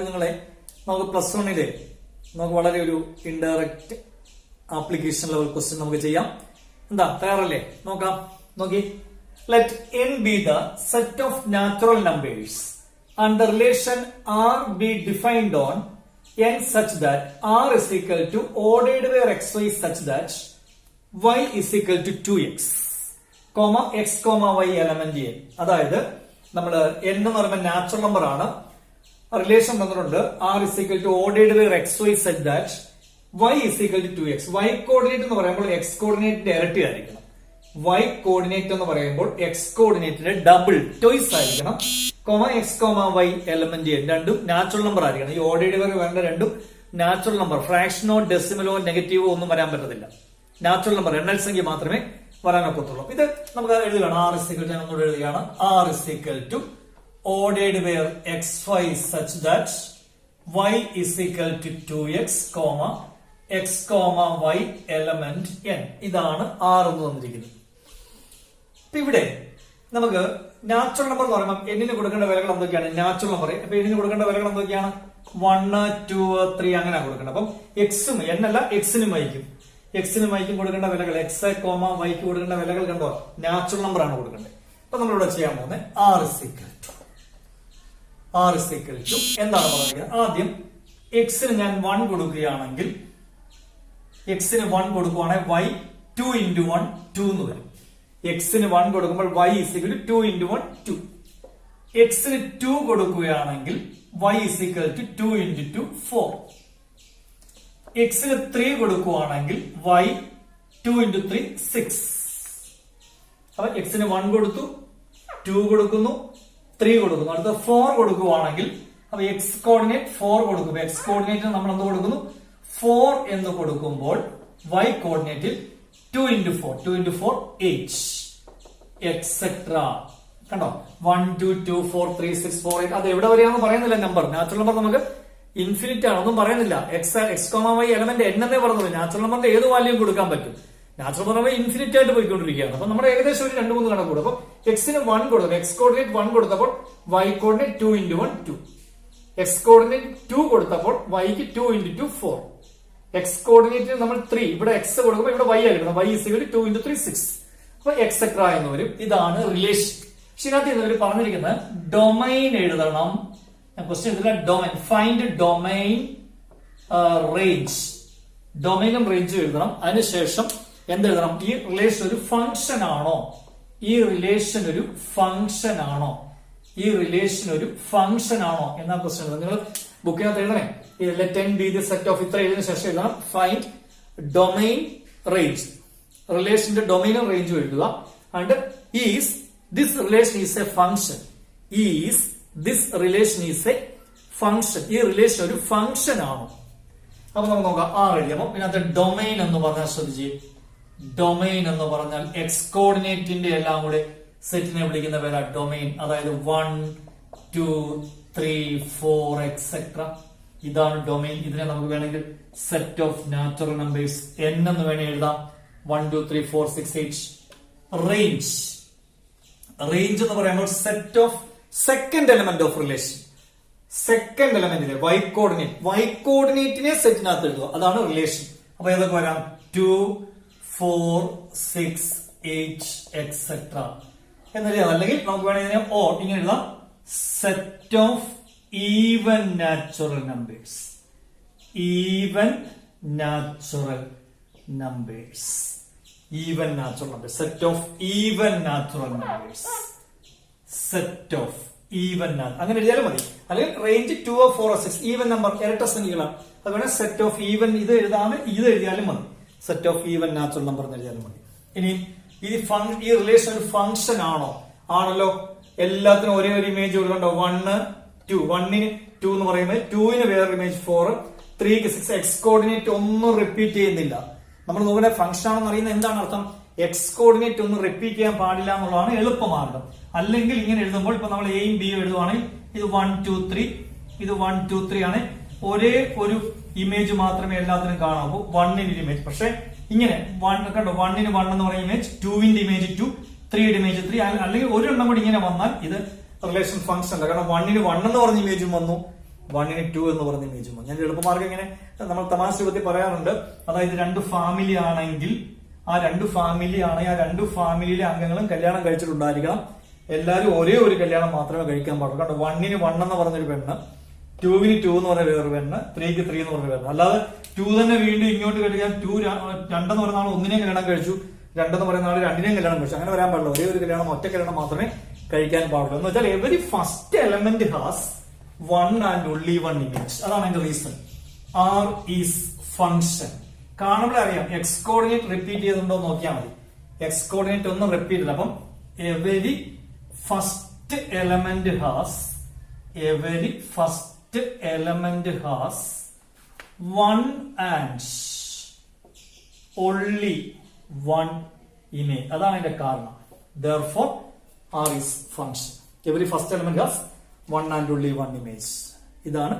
നിങ്ങളെ നമുക്ക് പ്ലസ് വണ്ണിലെ നമുക്ക് വളരെ ഒരു ഇൻഡയറക്റ്റ് ആപ്ലിക്കേഷൻ ലെവൽ ക്വസ്റ്റ്യൻ നമുക്ക് ചെയ്യാം. എന്താ, തയ്യാറല്ലേ? നോക്കാം. നോക്കി. Let n be the set of natural numbers and the relation r be defined on n such that r is equal to ordered where xy such that y is equal to 2x, x, y element n. അതായത് നമ്മള് n എന്ന് പറയുമ്പോൾ natural number ആണ്. Relation തന്നിട്ടുണ്ട് r is equal to ordered where xy such that y is equal to 2x. y coordinate എന്ന് പറയുമ്പോൾ x കോർഡിനേറ്റിന്റെ ഇരട്ടി ആയിരിക്കണം. y കോർഡിനേറ്റ് എന്ന് പറയുമ്പോൾ x കോർഡിനേറ്റിന്റെ ഡബിൾ ടോയ്സ് ആയിരിക്കണം. x, y എലമെന്റ് രണ്ടും നാച്ചുറൽ നമ്പർ ആയിരിക്കണം. ഈ ഓർഡേഡ് വരെ വേണ്ട രണ്ടും നാച്ചുറൽ നമ്പർ. ഫ്രാക്ഷനോ ഡെസിമലോ നെഗറ്റീവോ ഒന്നും വരാൻ പറ്റത്തില്ല. നാച്ചുറൽ നമ്പർ എണ്ണൽ സംഖ്യ മാത്രമേ വരാൻ ഒക്കത്തുള്ളൂ. ഇത് നമുക്ക് എഴുതുകയാണ്. r is equal to ഒന്നുകൂടെ എഴുതുകയാണ്. r is equal to ordered where xy such that y is equal to 2x, x, y element n. ഇതാണ് r എന്ന് തന്നിരിക്കുന്നത്. ഇവിടെ നമുക്ക് നാച്ചുറൽ നമ്പർ എന്ന് പറയുമ്പോൾ എന്നിന് കൊടുക്കേണ്ട വിലകൾ എന്തൊക്കെയാണ്? Natural number. അപ്പൊ എന്നിന് കൊടുക്കേണ്ട വിലകൾ എന്തൊക്കെയാണ്? 1, 2, 3 അങ്ങനെ കൊടുക്കേണ്ടത്. അപ്പം എക്സും എന്നല്ല എക്സിനും വൈക്കും കൊടുക്കേണ്ട വിലകൾ x, y കൊടുക്കേണ്ട വിലകൾ കണ്ടോ? നാച്ചുറൽ നമ്പർ ആണ് കൊടുക്കേണ്ടത്. അപ്പൊ നമ്മളിവിടെ ചെയ്യാൻ പോകുന്നത് r is equal to എന്താണ് പറയുന്നത്? ആദ്യം എക്സിന് ഞാൻ 1 കൊടുക്കുകയാണെങ്കിൽ എക്സിന് 1 കൊടുക്കുവാണെങ്കിൽ y 2 into 1 2 എന്ന് വരും. എക്സിന് 1 കൊടുക്കുമ്പോൾ y is equal to 2 into 1 2. എക്സിന് 2 കൊടുക്കുകയാണെങ്കിൽ y is equal to 2 into 2 4. എക്സിന് 3 കൊടുക്കുകയാണെങ്കിൽ y 2 into 3 6. അപ്പൊ എക്സിന് 1 കൊടുത്തു, 2 കൊടുക്കുന്നു, 3 കൊടുക്കുന്നു. അടുത്ത 4 കൊടുക്കുകയാണെങ്കിൽ അപ്പൊ എക്സ് കോർഡിനേറ്റ് 4 കൊടുക്കും. എക്സ് കോർഡിനേറ്റ് നമ്മൾ എന്ത് കൊടുക്കുന്നു? 4 എന്ന് കൊടുക്കുമ്പോൾ y കോർഡിനേറ്റിൽ 2 into 4 8 എക്സെട്ര. കണ്ടോ? 1, 2, 2, 4, 3, 6, 4, 8. അത് എവിടെ വരെയാണെന്ന് പറയുന്നില്ല. നമ്പർ നാച്ചുറൽ നമ്പർ നമുക്ക് ഇൻഫിനിറ്റ് ആണ്, ഒന്നും പറയുന്നില്ല. എക്സ്, y എലമെന്റ് എന്നേ പറഞ്ഞുള്ളൂ. നാച്ചുറൽ നമ്പറിന്റെ ഏത് വാല്യൂം കൊടുക്കാൻ പറ്റും. നാച്ചുറൽ നമ്പർ ഇൻഫിനിറ്റ് ആയിട്ട് പോയിക്കൊണ്ടിരിക്കുകയാണ്. അപ്പൊ നമ്മുടെ ഏകദേശം ഒരു 2-3 കണക്ക് കൂടും. അപ്പൊ എക്സിന് 1 കൊടുത്തു, എക്സ് കോർഡിനേറ്റ് 1 കൊടുത്തപ്പോൾ y coordinate 2 into 1 2. X coordinate 2 കൊടുത്തപ്പോൾ yക്ക് 2 into 2 4. എക്സ് കോർഡിനേറ്റ് നമ്മൾ 3, ഇവിടെ എക്സ് കൊടുക്കുമ്പോൾ ഇവിടെ y ആയിരിക്കണം. y is equal to 2 into 3 6. അപ്പൊ എക്സെട്ര എന്ന് വരും. ഇതാണ് റിലേഷൻ. ഇതിനകത്ത് ഇവർ പറഞ്ഞിരിക്കുന്നത് ഡൊമൈൻ എഴുതണം. ക്വസ്റ്റ്യൻ എഴുതില്ല. Domain, find domain range. ഡൊമൈനും റേഞ്ചും എഴുതണം. അതിനുശേഷം എന്തെഴുതണം? ഈ റിലേഷൻ ഒരു ഫംഗ്ഷൻ ആണോ? ഈ റിലേഷൻ ഒരു ഫംഗ്ഷൻ ആണോ എന്നാ ക്വസ്റ്റ്യൻ എഴുതുന്നത്. നിങ്ങൾ ബുക്കിനകത്ത് എഴുതണേ. Let n be the set of ഇത്ര എഴുതിന് ശേഷം എഴുതണം ഫൈൻഡ് ഡൊമൈൻ റേഞ്ച്. റിലേഷന്റെ ഡൊമൈനും റേഞ്ചും എഴുതുക. And is this relation is a function. ഈ റിലേഷൻ ഒരു ഫംഗ്ഷൻ ആണോ? അപ്പൊ നമുക്ക് നോക്കാം. എഴുതിയപ്പോ ഇതിനകത്ത് ഡൊമൈൻ എന്ന് പറഞ്ഞാൽ ശ്രദ്ധിച്ച്, ഡൊമൈൻ എന്ന് പറഞ്ഞാൽ എക്സ് കോർഡിനേറ്റിന്റെ എല്ലാം കൂടെ സെറ്റിനെ വിളിക്കുന്ന പേരാ ഡൊമൈൻ. അതായത് 1, 2, 3, 4 എക്സെട്ര. ഇതാണ് ഡൊമൈൻ. ഇതിനെ നമുക്ക് വേണമെങ്കിൽ set of natural numbers n എന്ന് വേണേ എഴുതാം. 1, 2, 3, 4, 6, 8. റേഞ്ച് എന്ന് പറയുമ്പോൾ set of second element of relation. Second എലമെന്റിലെ y കോർഡിനേറ്റിനെ സെറ്റിനകത്ത് എഴുതുക. അതാണ് റിലേഷൻ. അപ്പൊ ഏതൊക്കെ വരാം? 2, 4, 6, 8 എക്സെട്ര എന്നറിയാം. അല്ലെങ്കിൽ നമുക്ക് വേണമെങ്കിൽ ഇതിനെ ഇങ്ങനെ എഴുതാം. Set of even natural numbers. Set of even natural numbers. അങ്ങനെ എഴുതിയാലും മതി. അല്ലെങ്കിൽ റേഞ്ച് 2, 4, 6 ഈവൻ നമ്പർ ഇരട്ട സംഖ്യകളാണ്. അതുപോലെ സെറ്റ് ഓഫ് ഈവൻ ഇത് എഴുതിയാലും മതി. Set of even natural number എന്ന് എഴുതിയാലും മതി. ഇനി ഈ റിലേഷൻ ഒരു ഫംഗ്ഷൻ ആണല്ലോ. എല്ലാത്തിനും ഒരേ ഒരു ഇമേജ് കൊടുക്കണ്ടോ? 1, 2. 1ന് 2 എന്ന് പറയുമ്പോൾ 2ന് വേറൊരു ഇമേജ് 4, 3ക്ക് 6. എക്സ് കോർഡിനേറ്റ് ഒന്നും റിപ്പീറ്റ് ചെയ്യുന്നില്ല. നമ്മൾ നോക്കുന്ന ഫംഗ്ഷൻ ആണെന്ന് അറിയുന്നത് എന്താണ് അർത്ഥം? എക്സ് കോർഡിനേറ്റ് ഒന്നും റിപ്പീറ്റ് ചെയ്യാൻ പാടില്ല എന്നുള്ളതാണ് എളുപ്പമാർഗം. അല്ലെങ്കിൽ ഇങ്ങനെ എഴുതുമ്പോൾ ഇപ്പൊ നമ്മൾ എയും ബിയും എഴുതുവാണെങ്കിൽ ഇത് 1, 2, 3, ഇത് 1, 2, 3 ആണ്. ഒരേ ഒരു ഇമേജ് മാത്രമേ എല്ലാത്തിനും കാണാവൂ. 1ന് ഇമേജ്. പക്ഷെ ഇങ്ങനെ 1 കണ്ടോ? 1ന് 1 എന്ന് പറയുന്ന ഇമേജ്, 2ന്റെ ഇമേജ് 2, 3യുടെ ഇമേജ് 3. അല്ലെങ്കിൽ ഒരു എണ്ണം കൂടി ഇങ്ങനെ വന്നാൽ ഇത് റിലേഷൻ ഫംഗ്ഷൻ അല്ല. കാരണം 1ന് 1 എന്ന് പറഞ്ഞ ഇമേജും വന്നു, 1ന് 2 എന്ന് പറഞ്ഞ ഇമേജും. ഞാൻ എളുപ്പമാർഗം ഇങ്ങനെ നമ്മൾ തമാശ രൂപത്തിൽ പറയാറുണ്ട്. അതായത് 2 ഫാമിലി ആണെങ്കിൽ ആ 2 ഫാമിലിയിലെ അംഗങ്ങളും കല്യാണം കഴിച്ചിട്ടുണ്ടായിരിക്കണം. എല്ലാവരും ഒരേ ഒരു കല്യാണം മാത്രമേ കഴിക്കാൻ പാടുള്ളൂ. കണ്ടോ, 1ന് 1 എന്ന് പറഞ്ഞൊരു പെണ്ണ്, 2ന് 2 എന്ന് പറഞ്ഞ വേറൊരു പെണ്ണ്, 3ക്ക് 3 എന്ന് പറഞ്ഞ പെണ്ണ്. അല്ലാതെ 2 തന്നെ വീണ്ടും ഇങ്ങോട്ട് കഴിക്കാൻ 2 എന്ന് പറയുന്ന ആൾ ഒന്നിനെയും കല്യാണം കഴിച്ചു, 2 എന്ന് പറയുന്ന ആൾ 2നെയും കല്യാണം കഴിച്ചു. അങ്ങനെ വരാൻ പാടില്ല. ഒരേ ഒരു കല്യാണം, ഒറ്റ കല്യാണം മാത്രമേ കഴിക്കാൻ പാടുള്ളൂ. എന്ന് വെച്ചാൽ every first element has 1 and only 1 image. അതാണ് അതിന്റെ റീസൺ. R is function. കാണുമ്പോൾ അറിയാം, എക്സ് കോർഡിനേറ്റ് റിപ്പീറ്റ് ചെയ്തിട്ടുണ്ടോ നോക്കിയാൽ മതി. എക്സ് കോർഡിനേറ്റ് ഒന്നും റിപ്പീറ്റ് ചെയ്തില്ല. അപ്പം every first element has 1 and only 1 image. അതാണ് അതിന്റെ കാരണം. Therefore R is function. Every first element has 1 and only 1 image. ഇതാണ്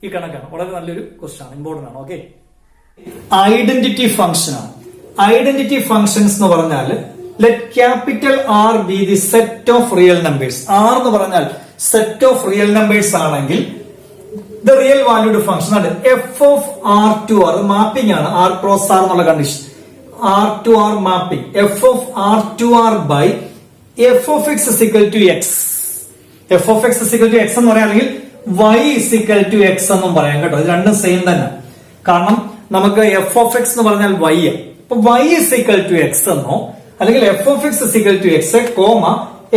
ഈ കണക്കാണ്. വളരെ നല്ലൊരു ക്വസ്റ്റ്യൻ ആണ്, ഇമ്പോർട്ടന്റ് ആണ്. ഓക്കെ, ഐഡന്റിറ്റി ഫംഗ്ഷൻ ആണ്. ഐഡന്റിറ്റി ഫംഗ്ഷൻസ് എന്ന് പറഞ്ഞാൽ let capital R be the set of real numbers. R എന്ന് പറഞ്ഞാൽ സെറ്റ് ഓഫ് റിയൽ നമ്പേഴ്സ് ആണെങ്കിൽ ദ റിയൽ വാല്യൂഡ് ഫംഗ്ഷൻ ആണ് F of R to R. Mapping ആണ്, ആർ ക്രോസ് ആർ എന്നുള്ള condition. R to R mapping F of R to R by F of X is equal to X. F of X is equal to X എന്ന് പറയുകയാണെങ്കിൽ Y is equal to X എന്നും പറയാം കേട്ടോ. ഇത് രണ്ടും same തന്നെ. കാരണം നമുക്ക് എഫ് ഓഫ് എക്സ് എന്ന് പറഞ്ഞാൽ വൈ. അപ്പൊ Y is equal to X എന്നോ അല്ലെങ്കിൽ F of X is equal to X comma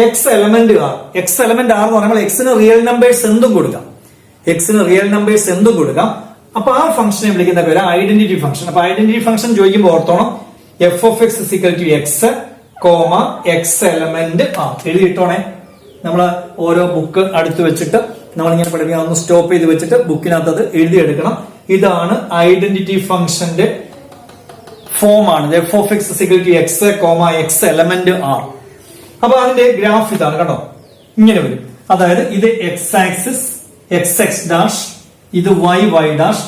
X element R. X element R എന്ന് പറയുമ്പോൾ എക്സിന് റിയൽ നമ്പേഴ്സ് എന്തും കൊടുക്കാം. അപ്പൊ ആ ഫംഗ്ഷനെ വിളിക്കുന്ന പേര് ഐഡന്റിറ്റി ഫംഗ്ഷൻ. അപ്പൊ ഐഡന്റിറ്റി ഫംഗ്ഷൻ ചോദിക്കുമ്പോൾ ഓർത്തോണം, F of X is equal to X comma X element R. എഴുതിയിട്ടോണേ. നമ്മള് ഓരോ ബുക്ക് അടുത്ത് വെച്ചിട്ട് നമ്മളിങ്ങനെ പഠിപ്പിക്കാൻ ഒന്ന് സ്റ്റോപ്പ് ചെയ്ത് വെച്ചിട്ട് ബുക്കിനകത്ത് അത് എഴുതിയെടുക്കണം. ഇതാണ് ഐഡന്റിറ്റി ഫംഗ്ഷന്റെ ഫോം ആണ്. F of X is equal to X comma X element R. അപ്പൊ അതിന്റെ ഗ്രാഫ് ഇതാണ് കേട്ടോ, ഇങ്ങനെ വരും. അതായത് ഇത് X axis X X dash, ഇത് Y Y dash,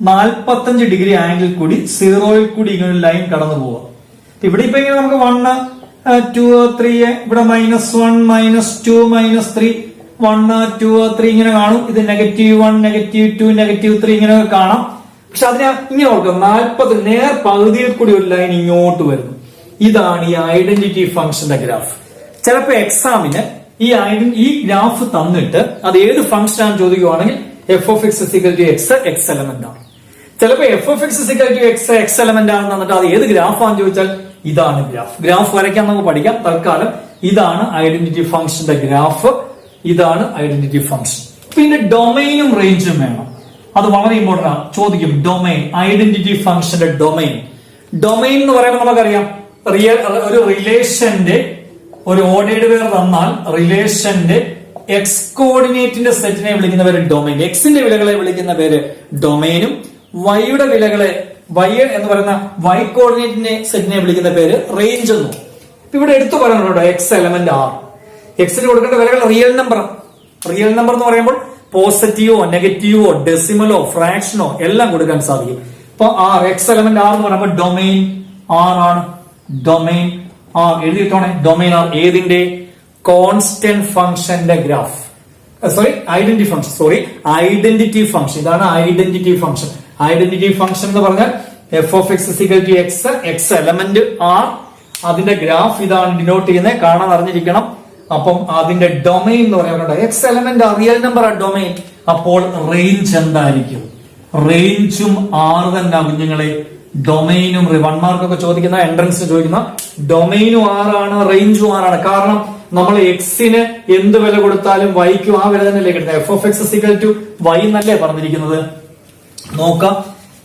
45 degree angle കൂടി 0യിൽ കൂടി ഇങ്ങനെ ലൈൻ കടന്നു പോവാം. ഇവിടെ ഇപ്പൊ ഇങ്ങനെ നമുക്ക് 1 2 3 ഇവിടെ -1 -2 -3 1 2 3 ഇങ്ങനെ കാണും. ഇത് -1 -2 -3 ഇങ്ങനെ കാണാം. പക്ഷെ അതിനെ ഇങ്ങനെ ഓർക്കുക, 40 നേർ പകുതിയിൽ കൂടി ഒരു ലൈൻ ഇങ്ങോട്ട് വരുന്നു. ഇതാണ് ഈ ഐഡന്റിറ്റി ഫംഗ്ഷന്റെ ഗ്രാഫ്. ചിലപ്പോ എക്സാമിന് ഈ ഗ്രാഫ് തന്നിട്ട് അത് ഏത് ഫംഗ്ഷൻ ആണെന്ന് ചോദിക്കുവാണെങ്കിൽ F of X equal to X X element ആണ്. ചിലപ്പോ F of X equal to X X element ആണെന്ന് തന്നിട്ട് അത് ഏത് ഗ്രാഫാണെന്ന് ചോദിച്ചാൽ ഇതാണ് ഗ്രാഫ്. ഗ്രാഫ് വരയ്ക്കാൻ നമുക്ക് പഠിക്കാം. തൽക്കാലം ഇതാണ് ഐഡന്റിറ്റി ഫംഗ്ഷന്റെ ഗ്രാഫ്. ഇതാണ് ഐഡന്റിറ്റി ഫംഗ്ഷൻ. പിന്നെ ഡൊമൈനും റേഞ്ചും വേണം. അത് വളരെ ഇമ്പോർട്ടന്റ് ആണ്. ചോദിക്കും ഡൊമൈൻ, ഐഡന്റിറ്റി ഫംഗ്ഷന്റെ ഡൊമൈൻ. ഡൊമൈൻ എന്ന് പറയുമ്പോൾ നമുക്കറിയാം, ഒരു റിലേഷന്റെ ഒരു ഓർഡേഡ് പേർ തന്നാൽ റിലേഷന്റെ എക്സ് കോർഡിനേറ്റിന്റെ സെറ്റിനെ വിളിക്കുന്ന പേര് ഡൊമൈൻ. എക്സിന്റെ വിലകളെ വിളിക്കുന്ന പേര് ഡൊമൈനും വൈയുടെ വിലകളെ വൈ എന്ന് പറയുന്ന വൈ കോർഡിനേറ്റിന്റെ സെറ്റിനെ വിളിക്കുന്ന പേര് റേഞ്ച് എന്നും. ഇവിടെ എടുത്തു പറയുന്നുണ്ടോ എക്സ് എലമെന്റ് ആർ. എക്സിന് കൊടുക്കേണ്ട വിലകൾ റിയൽ നമ്പർ. റിയൽ നമ്പർ എന്ന് പറയുമ്പോൾ പോസിറ്റീവോ നെഗറ്റീവോ ഡെസിമലോ ഫ്രാക്ഷനോ എല്ലാം കൊടുക്കാൻ സാധിക്കും. ഇപ്പൊ ആർ എക്സ് എലമെന്റ് ആർ എന്ന് പറയുമ്പോൾ ഡൊമൈൻ ആർ ആണ്. ഡൊമൈൻ ആർ എഴുതിയിട്ടോണെ. ഡൊമൈൻ ആർ ഏതിന്റെ? കോൺസ്റ്റന്റ് ഫംഗ്ഷന്റെ ഗ്രാഫ്. Identity function. ഇതാണ് ഐഡന്റിറ്റി ഫംഗ്ഷൻ. ഐഡന്റിറ്റി ഫംഗ്ഷൻ എന്ന് പറഞ്ഞാൽ F of X equal to X X element R. അതിന്റെ ഗ്രാഫ് ഇതാണ് ഡിനോട്ട് ചെയ്യുന്നത്, കാണാൻ അറിഞ്ഞിരിക്കണം. അപ്പം അതിന്റെ ഡൊമൈൻ എന്ന് പറയുന്നത് എക്സ് എലമെന്റ് റിയൽ നമ്പർ ആ ഡൊമൈൻ. അപ്പോൾ റേഞ്ച് എന്തായിരിക്കും? റേഞ്ചും ആർ തന്നെ കുഞ്ഞുങ്ങളെ. ഡൊമൈനും 1 മാർക്കൊക്കെ ചോദിക്കുന്ന എൻട്രൻസിന് ചോദിക്കുന്ന ഡൊമൈനും ആറാണ്, റേഞ്ചും ആറാണ്. കാരണം നമ്മൾ എക്സിന് എന്ത് വില കൊടുത്താലും വൈക്കും ആ വില തന്നെയല്ലേ കിട്ടുന്നത്. F of X equal to Y എന്നല്ലേ പറഞ്ഞിരിക്കുന്നത്. നോക്കാം,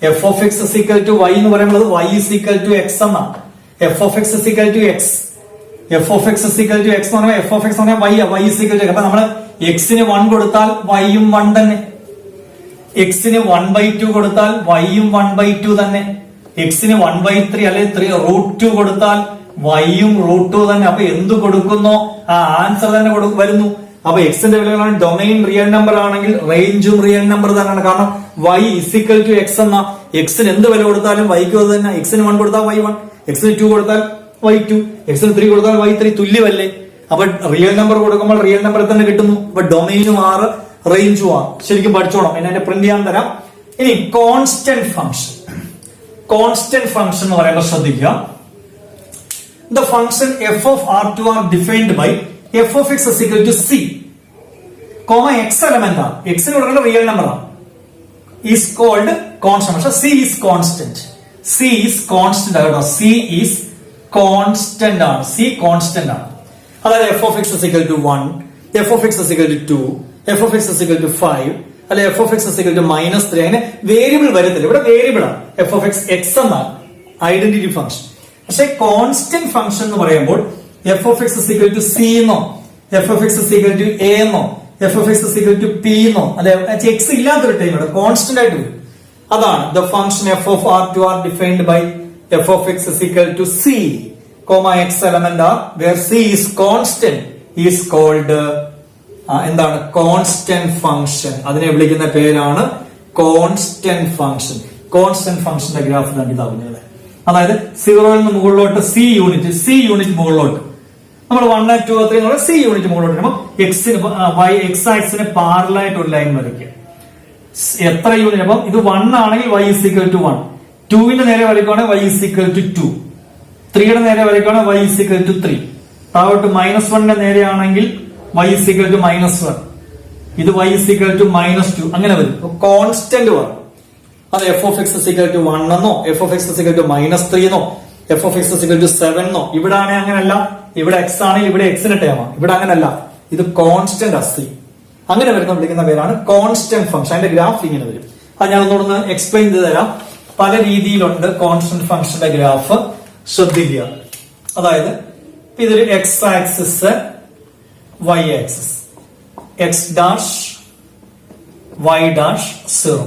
F of X equal to Y എന്ന് പറയുന്നത് Y is equal to X എന്നാണ്. F of X equal to X. F of X equal to X എന്ന് പറഞ്ഞാൽ എഫ് ഓഫ് എക്സ് എന്ന് പറഞ്ഞാൽ വൈ ഇസ് ഈക്വൽ ടു. അപ്പൊ നമ്മള് എക്സിന് 1 കൊടുത്താൽ വൈയും 1 തന്നെ. എക്സിന് 1/2 കൊടുത്താൽ വൈയും 1/2 തന്നെ. എക്സിന് 1/3 അല്ലെങ്കിൽ √2 കൊടുത്താൽ വൈയും √2 തന്നെ. അപ്പൊ എന്ത് കൊടുക്കുന്നോ ആ ആൻസർ തന്നെ വരുന്നു. അപ്പൊ എക്സിന്റെ വിലകളാണ്. ഡൊമൈൻ റിയൽ നമ്പർ ആണെങ്കിൽ റേഞ്ചും റിയൽ നമ്പർ തന്നെയാണ്. കാരണം വൈ ഇസിക്കൽ ടു എക്സ് എന്ന എക്സിന് എന്ത് വില കൊടുത്താലും വൈക്കും അത് തന്നെ. എക്സിന് 1 കൊടുത്താൽ വൈ 1, എക്സിന് 2 കൊടുത്താൽ വൈ 2, എക്സിന് 3 കൊടുത്താൽ വൈ 3 തുല്യമല്ലേ. അപ്പൊ റിയൽ നമ്പർ കൊടുക്കുമ്പോൾ റിയൽ നമ്പർ തന്നെ കിട്ടുന്നു. അപ്പൊ ഡൊമൈനും 6 റേഞ്ചുമാണ്. ശരിക്കും പഠിച്ചോണം. എന്നെ പ്രിന്റ് ചെയ്യാൻ തരാം. ഇനി കോൺസ്റ്റന്റ് ഫംഗ്ഷൻ. കോൺസ്റ്റന്റ് ഫംഗ്ഷൻ എന്ന് പറയുമ്പോൾ ശ്രദ്ധിക്കുക. The function f of R2 are defined by f of x is equal to c, x element ആണ്. x ന് കൊടുക്കേണ്ട റിയൽ നമ്പർ ആണ്. is called constant. പക്ഷെ c is constant. c is constant ആണ്. c is constant ആണ്. c constant ആണ്. അതായത് f of x is equal to 1, f of x is equal to 2, f of x is equal to 5, അല്ലെ f of x is equal to -3. അങ്ങനെ variable വരത്തില്ല. ഇവിടെ variable ആണ്. f of x എന്നാണ് identity function. പക്ഷെ constant function എന്ന് പറയുമ്പോൾ F of X equal to C എന്നോ F of X equal to A എന്നോ F of X equal to P എന്നോ അല്ലെ എക്സ് ഇല്ലാത്തൊരു ടൈം ഇവിടെ കോൺസ്റ്റന്റ് ആയിട്ട് വരും. അതാണ് the function F of R2 R defined by F of X equal to C, X element R where C is constant is called എന്താണ് constant function. അതിനെ വിളിക്കുന്ന പേരാണ് കോൺസ്റ്റന്റ് ഫംഗ്ഷൻ. കോൺസ്റ്റന്റ് ഫംഗ്ഷന്റെ ഗ്രാഫ് കണ്ടിതാവുന്നത്. അതായത് 0 നിന്ന് മുകളിലോട്ട് സി യൂണിറ്റ് മുകളിലോട്ട് നമ്മൾ 1 2 3 സി യൂണിറ്റ് മുകളിലോട്ട് വരുമ്പോൾ എക്സ് ആക്സിന് പാരലായിട്ട് ഒരു ലൈൻ വരയ്ക്കുക. എത്ര യൂണിറ്റ്? അപ്പം ഇത് 1 ആണെങ്കിൽ y is equal to 1, 2ന്റെ നേരെ വരയ്ക്കുകയാണെങ്കിൽ y is equal to 2, 3യുടെ നേരെ വരയ്ക്കുകയാണെങ്കിൽ y is equal to 3, താഴോട്ട് -1ന്റെ നേരെയാണെങ്കിൽ y is equal to -1, ഇത് y is equal to -2, അങ്ങനെ വരും. കോൺസ്റ്റന്റ് വരും. അത് F of X equal to 1 എന്നോ F of X equal to -3 എന്നോ F of X equal to 7 എന്നോ. ഇവിടെ ആണെങ്കിൽ അങ്ങനല്ല. ഇവിടെ എക്സ് ആണെങ്കിൽ ഇവിടെ എക്സിന്റെ ടേമാണ്. ഇവിടെ അങ്ങനല്ല. ഇത് കോൺസ്റ്റന്റ് അസി. അങ്ങനെ വരുന്ന വിളിക്കുന്ന പേരാണ് കോൺസ്റ്റന്റ് ഫംഗ്ഷൻ. അതിന്റെ ഗ്രാഫ് ഇങ്ങനെ വരും. അത് ഞാൻ ഒന്നുകൂടെ എക്സ്പ്ലെയിൻ ചെയ്ത് തരാം. പല രീതിയിലുണ്ട് കോൺസ്റ്റന്റ് ഫംഗ്ഷന്റെ ഗ്രാഫ്. ശ്രദ്ധിക്കുക. അതായത് ഇതൊരു X axis, Y axis, X dash Y dash 0.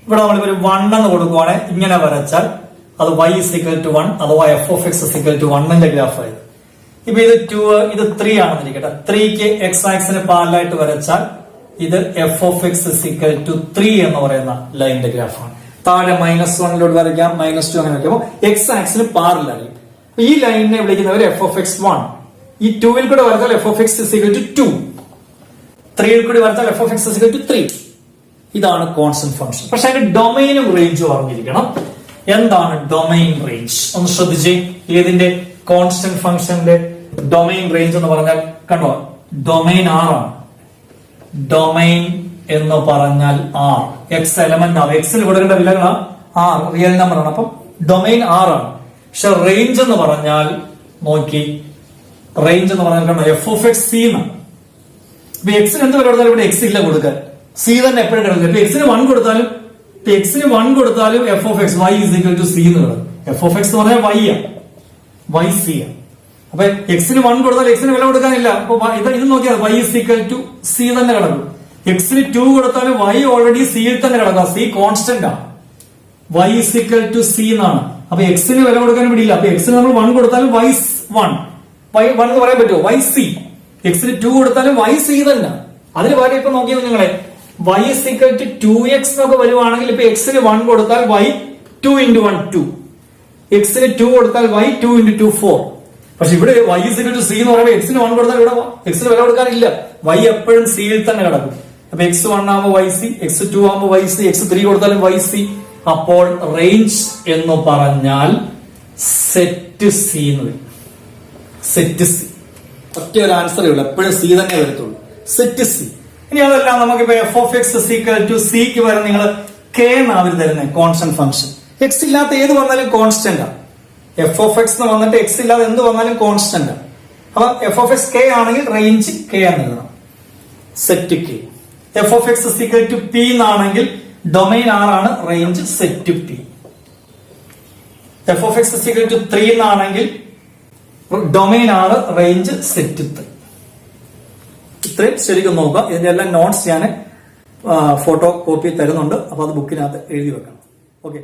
ഇവിടെ നമ്മളിപ്പോ 1 എന്ന് കൊടുക്കുവാണെങ്കിൽ ഇങ്ങനെ വരച്ചാൽ അത് y is equal to 1 അഥവാ f of x is equal to 1ന്റെ ഗ്രാഫ് ആയത്. ഇപ്പൊ ഇത് 2 ഇത് 3 ആണെന്നിരിക്കട്ടെ. 3ക്ക് x ആക്സിന് പാരലായിട്ട് വരച്ചാൽ ഇത് f of x is equal to 3 എന്ന് പറയുന്ന ലൈനിന്റെ ഗ്രാഫാണ്. താഴെ -1 വരയ്ക്കാം, -2 അങ്ങനെ വയ്ക്കുമ്പോൾ x ആക്സിന് പാരലായി. ഈ ലൈനിനെ വിളിക്കുന്നവർ f of x 1. ഈ 2ൽ കൂടെ വരച്ചാൽ f of x is equal to 2, 3ൽ കൂടി വരച്ചാൽ f of x is equal to 3. ഇതാണ് കോൺസ്റ്റന്റ് ഫംഗ്ഷൻ. പക്ഷെ അതിന്റെ ഡൊമൈനും റേഞ്ചും അറിഞ്ഞിരിക്കണം. എന്താണ് ഡൊമൈൻ റേഞ്ച്? ഒന്ന് ശ്രദ്ധിച്ചേ. ഏതിന്റെ? കോൺസ്റ്റന്റ് ഫംഗ്ഷന്റെ ഡൊമൈൻ റേഞ്ച് എന്ന് പറഞ്ഞാൽ കണ്ടോ, ഡൊമൈൻ R ആണ്. ഡൊമൈൻ എന്ന് പറഞ്ഞാൽ R, എക്സ് എലമെന്റ് ആണ്. എക്സിന് കൊടുക്കേണ്ട വിലകളാണ് R, റിയൽ നമ്പർ ആണ്. അപ്പം ഡൊമൈൻ R ആണ്. പക്ഷെ റേഞ്ച് എന്ന് പറഞ്ഞാൽ നോക്കി, റേഞ്ച് എന്ന് പറഞ്ഞാൽ കണ്ടോ എഫ് ഓഫ് എക്സ് സി എന്നാണ്. ഇപ്പൊ എക്സിന് എന്ത് വില കൊടുത്താലും ഇവിടെ എക്സ് ഇല്ല കൊടുക്കാൻ, സി തന്നെ എപ്പോഴും കിടക്കും. ഇപ്പൊ എക്സിന് 1 കൊടുത്താലും F of X Y is equal to C എന്ന് കിടക്കും. എഫ് ഓഫ് എക്സ് എന്ന് പറഞ്ഞാൽ വൈ ആണ്, വൈ സി ആണ്. അപ്പൊ എക്സിന് 1 കൊടുത്താൽ എക്സിന് വില കൊടുക്കാനില്ല. അപ്പൊ ഇത് നോക്കിയാൽ Y is equal to C തന്നെ കിടക്കും. എക്സിന് 2 കൊടുത്താലും വൈ ഓൾറെഡി സിയിൽ തന്നെ കിടക്കാം. സി കോൺസ്റ്റന്റ് ആണ്. Y is equal to C എന്നാണ്. അപ്പൊ എക്സിന് വില കൊടുക്കാൻ പിടിയില്ല. അപ്പൊ എക്സിന് നമ്മൾ 1 കൊടുത്താലും വൈ 1 എന്ന് പറയാൻ പറ്റുമോ? Y C. എക്സിന് 2 കൊടുത്താലും വൈ സി തന്നെ. അതിന് പകരം ഇപ്പൊ നോക്കിയത് നിങ്ങളെ y is equal to 2x എന്നൊക്കെ വരുവാണെങ്കിൽ ഇപ്പൊ എക്സിന് 1 കൊടുത്താൽ y 2 into 1 2, എക്സിന് 2 കൊടുത്താൽ y 2 into 2 4. പക്ഷെ ഇവിടെ y is equal to c എന്ന് പറയുമ്പോൾ എക്സിന് 1 കൊടുത്താൽ ഇവിടെ എക്സിന് വില കൊടുക്കാനില്ല. y എപ്പോഴും സിയിൽ തന്നെ കിടക്കും. അപ്പൊ x1 ആകുമ്പോൾ y c, x2 ആകുമ്പോൾ y c, x3 കൊടുത്താലും y c. അപ്പോൾ റേഞ്ച് എന്ന് പറഞ്ഞാൽ സെറ്റ് സി എന്ന് വരും. Set C. ഒറ്റ ഒരു ആൻസറേ ഉള്ളൂ, എപ്പോഴും സി തന്നെ വരത്തുള്ളൂ. Set C. ഇനി അതെല്ലാം നമുക്കിപ്പോ F of X equal to സിക്ക് വരെ നിങ്ങൾ കെ എന്നാണ് അവർ തരുന്നത് കോൺസ്റ്റന്റ് ഫംഗ്ഷൻ. എക്സ് ഇല്ലാത്ത ഏത് വന്നാലും കോൺസ്റ്റന്റ് ആണ്. എഫ് ഓഫ് എക്സ് എന്ന് വന്നിട്ട് എക്സ് ഇല്ലാതെ എന്ത് വന്നാലും കോൺസ്റ്റന്റ് ആണ്. അപ്പൊ എഫ് ഓഫ് എക്സ് കെ ആണെങ്കിൽ റേഞ്ച് കെ എന്ന് എഴുതണം. Set K. F of X equal to P എന്നാണെങ്കിൽ ഡൊമൈൻ ആർ ആണ്, range set P. F of X equal to 3 എന്നാണെങ്കിൽ ഡൊമൈൻ ആർ, റേഞ്ച് സെറ്റ് 3. ഇത്രയും ശരിക്കും നോക്കുക. ഇതിന്റെ എല്ലാം നോട്ട്സ് ഞാൻ ഫോട്ടോ കോപ്പി തരുന്നുണ്ട്. അപ്പൊ അത് ബുക്കിനകത്ത് എഴുതി വെക്കണം. ഓക്കെ.